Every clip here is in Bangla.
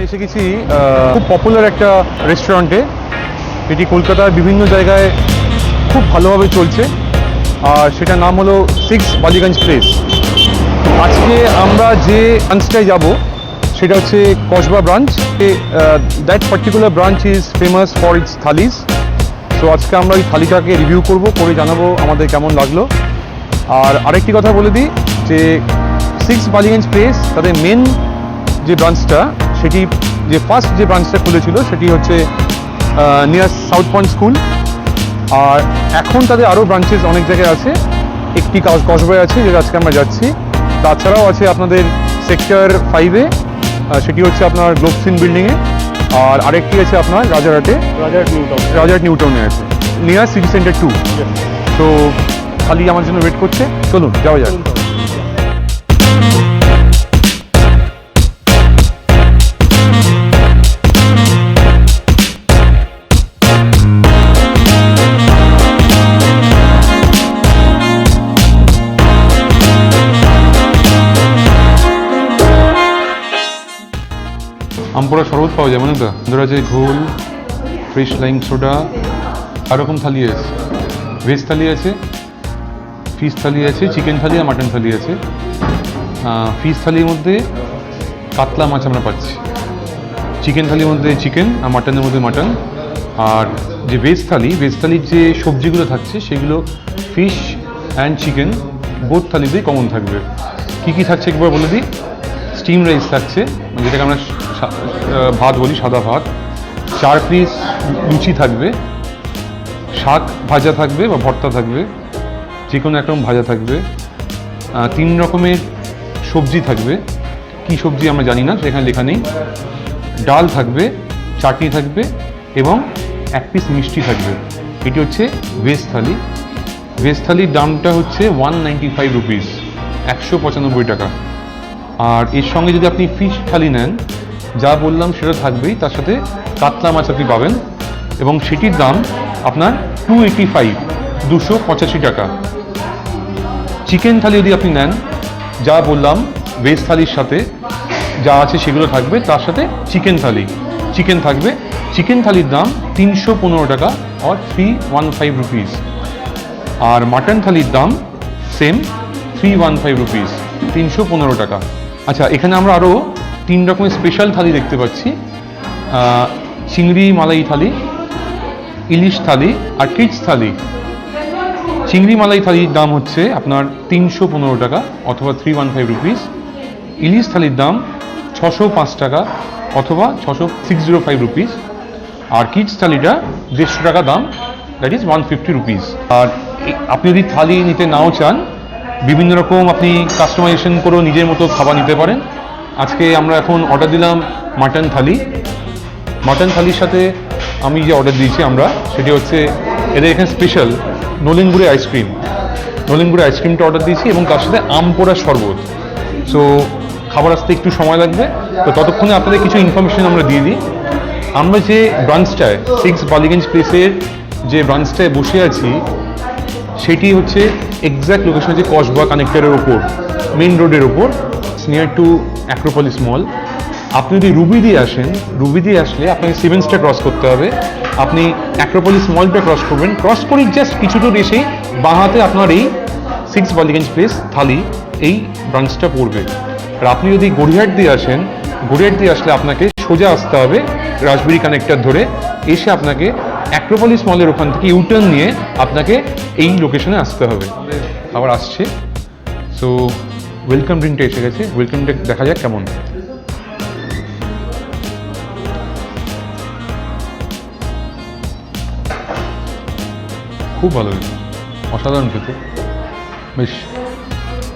এসে গেছি খুব পপুলার একটা রেস্টুরেন্টে। এটি কলকাতার বিভিন্ন জায়গায় খুব ভালোভাবে চলছে, আর সেটার নাম হলো 6 বালিগঞ্জ প্লেস। আজকে আমরা যে ব্রাঞ্চটায় যাব সেটা হচ্ছে Kasba branch. That particular branch is famous for its thalis. তো আজকে আমরা ওই থালিটাকে রিভিউ করব, করে জানাবো আমাদের কেমন লাগলো। আর আরেকটি কথা বলে দিই যে 6 বালিগঞ্জ প্লেস তাদের মেন যে ব্রাঞ্চটা, সেটি যে ফার্স্ট যে ব্রাঞ্চটা খুলেছিল সেটি হচ্ছে নিয়ার সাউথ পয়েন্ট স্কুল। আর এখন তাদের আরও ব্রাঞ্চেস অনেক জায়গায় আছে। একটি কসবায় আছে যেটা আজকে আমরা যাচ্ছি, তাছাড়াও আছে আপনাদের সেক্টর 5-এ, সেটি হচ্ছে আপনার গ্লোবসিন বিল্ডিংয়ে। আর আরেকটি আছে আপনার রাজারহাটে, রাজারহাট নিউটাউনে আছে, নিয়ার সিটি সেন্টার 2। তো খালি আমার জন্য ওয়েট করছে, চলুন যাওয়া যাক। আমপোড়া শরবত পাওয়া যায় মানে তো, গান্ধরাজ ঘোল, ফ্রেশ লাইম সোডা, আর রকম থালি আছে। ভেজ থালি আছে, ফিশ থালি আছে, চিকেন থালি আর মাটন থালি আছে। ফিশ থালির মধ্যে কাতলা মাছ আমরা পাচ্ছি, চিকেন থালির মধ্যে চিকেন আর মাটনের মধ্যে মাটন। আর যে ভেজ থালির যে সবজিগুলো থাকছে সেগুলো ফিশ অ্যান্ড চিকেন বোথ থালিতেই কমন থাকবে। কী কী থাকছে একবার বলে দিই। স্টিম রাইস থাকছে, যেটাকে আমরা ভাত বলি, সাদা ভাত। 4 পিস লুচি থাকবে, শাক ভাজা থাকবে বা ভর্তা থাকবে, যে কোনো একরকম ভাজা থাকবে। 3 রকমের সবজি থাকবে, কি সবজি আমরা জানি না, সেখানে লেখা নেই। ডাল থাকবে, চাটনি থাকবে এবং 1 পিস মিষ্টি থাকবে। এটি হচ্ছে ভেজ থালি। ভেজ থালির দামটা হচ্ছে 195 রুপিস, 195 টাকা। আর এর সঙ্গে যদি আপনি ফিশ থালি নেন, যা বললাম সেটা থাকবেই, তার সাথে কাতলা মাছ আপনি পাবেন এবং সেটির দাম আপনার 285, 285 টাকা। চিকেন থালি যদি আপনি নেন, যা বললাম ভেজ থালির সাথে যা আছে সেগুলো থাকবে, তার সাথে চিকেন থাকবে। চিকেন থালির দাম 315 টাকা আর 315 রুপিস। আর মাটন থালির দাম সেম 315 রুপিস, 315 টাকা। আচ্ছা, এখানে আমরা আরও 3 রকমের স্পেশাল থালি দেখতে পাচ্ছি। চিংড়ি মালাই থালি, ইলিশ থালি আর কিডস থালি। চিংড়ি মালাই থালির দাম হচ্ছে আপনার 315 টাকা অথবা 315 রুপিস। ইলিশ থালির দাম 605 টাকা অথবা 605 রুপিস। আর কিডস থালিটা 150 টাকা দাম, দ্যাট ইজ 150 রুপিস। আর আপনি যদি থালি নিতে নাও চান, বিভিন্ন রকম আপনি কাস্টমাইজেশন করেও নিজের মতো খাবার নিতে পারেন। আজকে আমরা এখন অর্ডার দিলাম মাটন থালি। মাটন থালির সাথে আমি যে অর্ডার দিয়েছি আমরা, সেটি হচ্ছে এদের এখানে স্পেশাল নোলেঙ্গুরে আইসক্রিম। নোলেঙ্গুরে আইসক্রিমটা অর্ডার দিয়েছি এবং তার সাথে আমপোড়া শরবত। সো খাবার আসতে একটু সময় লাগবে, তো ততক্ষণে আপনাদের কিছু ইনফরমেশন আমরা দিয়ে দিই। আমরা যে ব্রাঞ্চটায় 6 বালিগঞ্জ প্লেসের যে ব্রাঞ্চটায় বসে আছি, সেটি হচ্ছে এক্স্যাক্ট লোকেশন হচ্ছে কসবা কানেক্টরের ওপর, মেন রোডের ওপর, নিয়ার টু অ্যাক্রোপলিস মল। আপনি যদি রুবি দিয়ে আসলে আপনাকে 7 স্টার ক্রস করতে হবে। আপনি অ্যাক্রোপলিস মলটা ক্রস করবেন, ক্রস করে জাস্ট কিছু দূর এসেই বাঁ হাতে আপনার এই 6 বালিগঞ্জ প্লেস থালি এই ব্রাঞ্চটা পড়বে। আর আপনি যদি গড়িয়াহাট দিয়ে আসলে আপনাকে সোজা আসতে হবে রাজবাড়ি কানেক্টর ধরে, এসে আপনাকে অ্যাক্রোপলিস মলের ওখান থেকে ইউটার্ন নিয়ে আপনাকে এই লোকেশনে আসতে হবে। আবার আসছে। সো ওয়েলকাম ড্রিঙ্কটা এসে গেছে, ওয়েলকাম ড্রিঙ্ক দেখা যাক কেমন। খুব ভালো হয়েছে, অসাধারণ খেতে, বেশ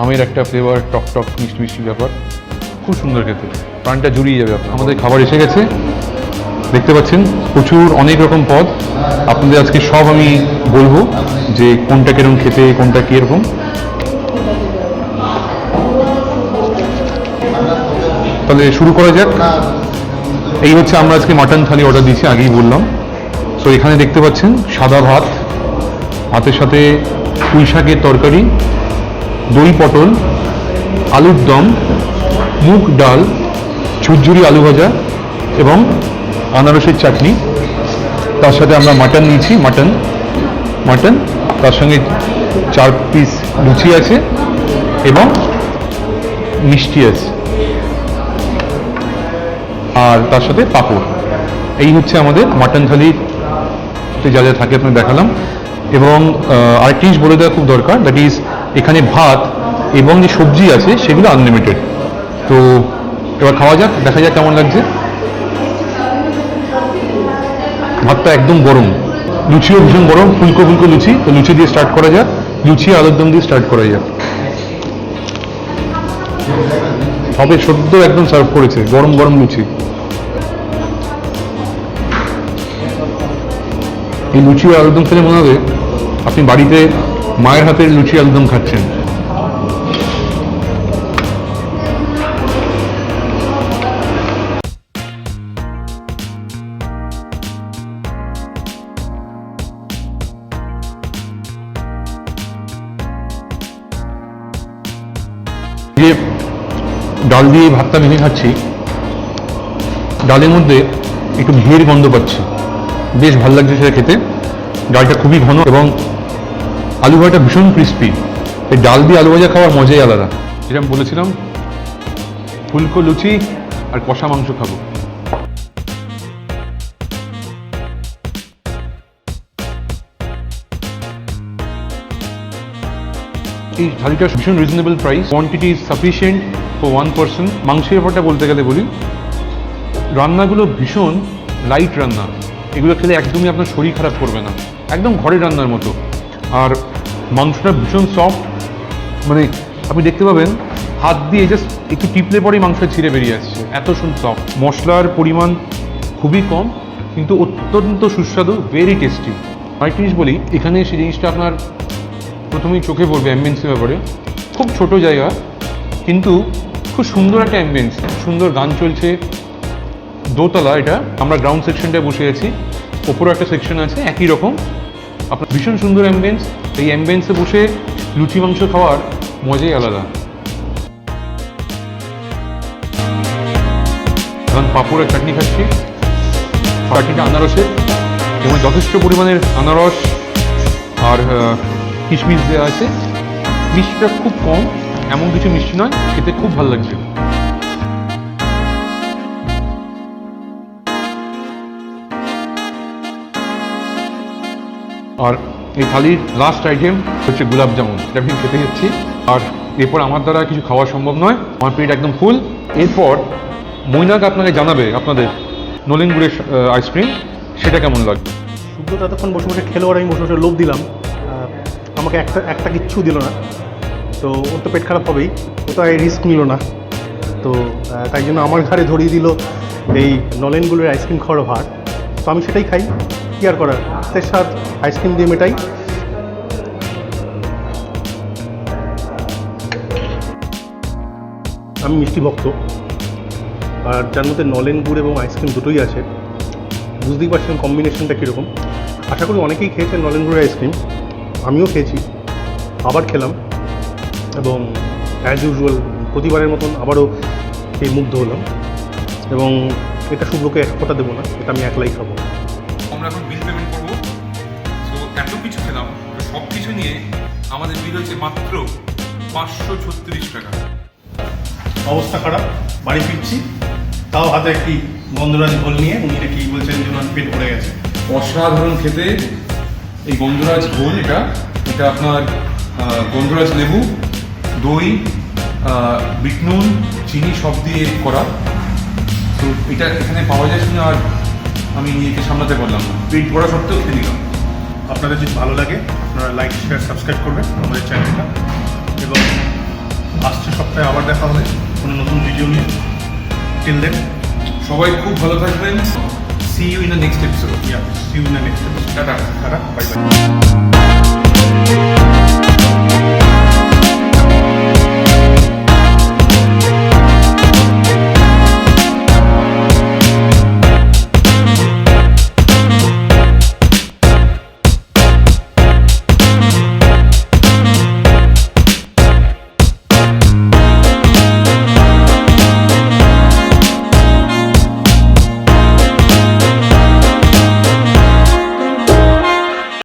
আমের একটা ফ্লেভার, টক টক মিষ্টি মিষ্টি ব্যাপার, খুব সুন্দর খেতে, প্রাণটা জুড়িয়ে যাবে আপনার। আমাদের খাবার এসে গেছে, দেখতে পাচ্ছেন প্রচুর অনেক রকম পদ। আপনাদের আজকে সব আমি বলবো যে কোনটা কিরকম খেতে, কোনটা কীরকম। তাহলে শুরু করা যাক। এই হচ্ছে আমরা আজকে মাটন থালি অর্ডার দিয়েছি, আগেই বললাম। সো এখানে দেখতে পাচ্ছেন সাদা ভাত, ভাতের সাথে পুঁই শাকের তরকারি, দই পটল, আলুর দম, মুগ ডাল, ঝুরঝুরি আলু ভাজা, এবং আনারসের চাটনি। তার সাথে আমরা মাটন নিয়েছি, মাটন তার সঙ্গে 4 পিস লুচি আছে এবং মিষ্টি আছে, আর তার সাথে পাঁপড়। এই হচ্ছে আমাদের মাটন থালিতে যা যা থাকে আপনাকে দেখালাম। এবং আরেকটি জিনিস বলে দেওয়া খুব দরকার, দ্যাট ইজ এখানে ভাত এবং যে সবজি আছে সেগুলো আনলিমিটেড। তো এবার খাওয়া যাক, দেখা যাক কেমন লাগছে। ভাতটা একদম গরম, লুচিও ভীষণ গরম, ফুলকো ফুলকো লুচি। তো লুচি দিয়ে স্টার্ট করা যাক, লুচি আলুর দম দিয়ে স্টার্ট করা যাক। সবে সদ্য একদম সার্ভ করেছে গরম গরম লুচি। এই লুচি আর আলুর দম খেলে মনে হবে আপনি বাড়িতে মায়ের হাতের লুচি আলুর দম খাচ্ছেন। যে ডাল দিয়ে ভাতটা ভেঙে খাচ্ছি, ডালের মধ্যে একটু ঘিয়ের গন্ধ পাচ্ছি, বেশ ভালো লাগছে সেটা খেতে। ডালটা খুবই ঘন এবং আলু ভাজাটা ভীষণ ক্রিস্পি। এই ডাল দিয়ে আলু ভাজা খাওয়ার মজাই আলাদা। যেটা আমি বলেছিলাম, ফুলকো লুচি আর কষা মাংস খাবো। এই থালিটা ভীষণ reasonable price, quantity is sufficient for 1 person. মাংসের ব্যাপারটা বলতে গেলে বলি, রান্নাগুলো ভীষণ লাইট রান্না, এগুলো খেলে একদমই আপনার শরীর খারাপ করবে না, একদম ঘরের রান্নার মতো। আর মাংসটা ভীষণ সফট, মানে আপনি দেখতে পাবেন হাত দিয়ে জাস্ট একটু টিপলে পরেই মাংস ছিঁড়ে বেরিয়ে আসছে, এত সফট। মশলার পরিমাণ খুবই কম কিন্তু অত্যন্ত সুস্বাদু, ভেরি টেস্টি। আরেকটি জিনিস বলি, এখানে সেই জিনিসটা আপনার প্রথমেই চোখে পড়বে অ্যাম্বিয়েন্সের ব্যাপারে। খুব ছোট জায়গা কিন্তু খুব সুন্দর একটা অ্যাম্বিয়েন্স, সুন্দর গান চলছে। দোতলা এটা, আমরা গ্রাউন্ড সেকশনটায় বসে আছি, ওপরে একটা সেকশন আছে একই রকম। আপনার ভীষণ সুন্দর অ্যাম্বিয়েন্স, এই অ্যাম্বিয়েন্সে বসে লুচি মাংস খাওয়ার মজাই আলাদা। এখন পাঁপড়ের চাটনি খাচ্ছি, চাটনিটা আনারসের এবং যথেষ্ট পরিমাণের আনারস আর কিশমিশ দেওয়া আছে। মিষ্টিটা খুব কম, এমন কিছু মিষ্টি নয়, খেতে খুব ভালো লাগছে। আর এই থালির লাস্ট আইটেম হচ্ছে গোলাপ জামুন, এটা আমি খেতে যাচ্ছি। আর এরপর আমার দ্বারা কিছু খাওয়া সম্ভব নয়, আমার পেট একদম ফুল। এরপর মৈনাক আপনাকে জানাবে আপনাদের নোলেনগুড়ের আইসক্রিম সেটা কেমন লাগবে। শুদ্ধ ততক্ষণ বসে বসে খেলো, আর আমি বসে বসে লোভ দিলাম, আমাকে একটা কিচ্ছু দিল না। তো ওর তো পেট খারাপ হবেই, ও তো এই রিস্ক নিল না। তো তাই জন্য আমার ঘাড়ে ধরিয়ে দিল এই নলেনগুলোর আইসক্রিম খাওয়ার ভার। তো আমি সেটাই খাই, কি আর করার, এর স্বাদ আইসক্রিম দিয়ে মেটাই। আমি মিষ্টি ভক্ত, আর যার মধ্যে নলেন গুড় এবং আইসক্রিম দুটোই আছে, বুঝতেই পারছেন কম্বিনেশনটা কীরকম। আশা করি অনেকেই খেয়েছেন নলেন গুড়ের আইসক্রিম, আমিও খেয়েছি, আবার খেলাম এবং অ্যাজ ইউজুয়াল প্রতিবারের মতন আবারও এই মুগ্ধ হলাম। এবং এটা শুভ্রকে এক ফোঁটা দেবো না, এটা আমি একলাই খাবো। আমরা এখন বিল পেমেন্ট করবো। তো এত কিছু খেলাম, সব কিছু নিয়ে আমাদের বিল হয়েছে মাত্র 536 টাকা। অবস্থা খারাপ, বাড়ি ফিরছি, তাও হাতে একটি গন্ধরাজ ঘোল নিয়ে। উনি নাকি বলছেন যে ওনার পেট ভরে গেছে। অসাধারণ খেতে এই গন্ধরাজ ঘোল। এটা আপনার গন্ধরাজ লেবু, দই, বিট নুন, চিনি সব দিয়ে করা। তো এটা এখানে পাওয়া যায় শুনে আর আমি নিজেকে সামলাতে পারলাম না, পেট ভরা সত্ত্বেও খেয়ে নিলাম। আপনাদের যদি ভালো লাগে আপনারা লাইক, শেয়ার, সাবস্ক্রাইব করবেন আমাদের চ্যানেলটা। এবং আসছে সপ্তাহে আবার দেখা হবে কোনো নতুন ভিডিও নিয়ে। টিল দেন সবাই খুব ভালো থাকবেন। See you in the next episode. See you in the next episode. Tata. Bye bye.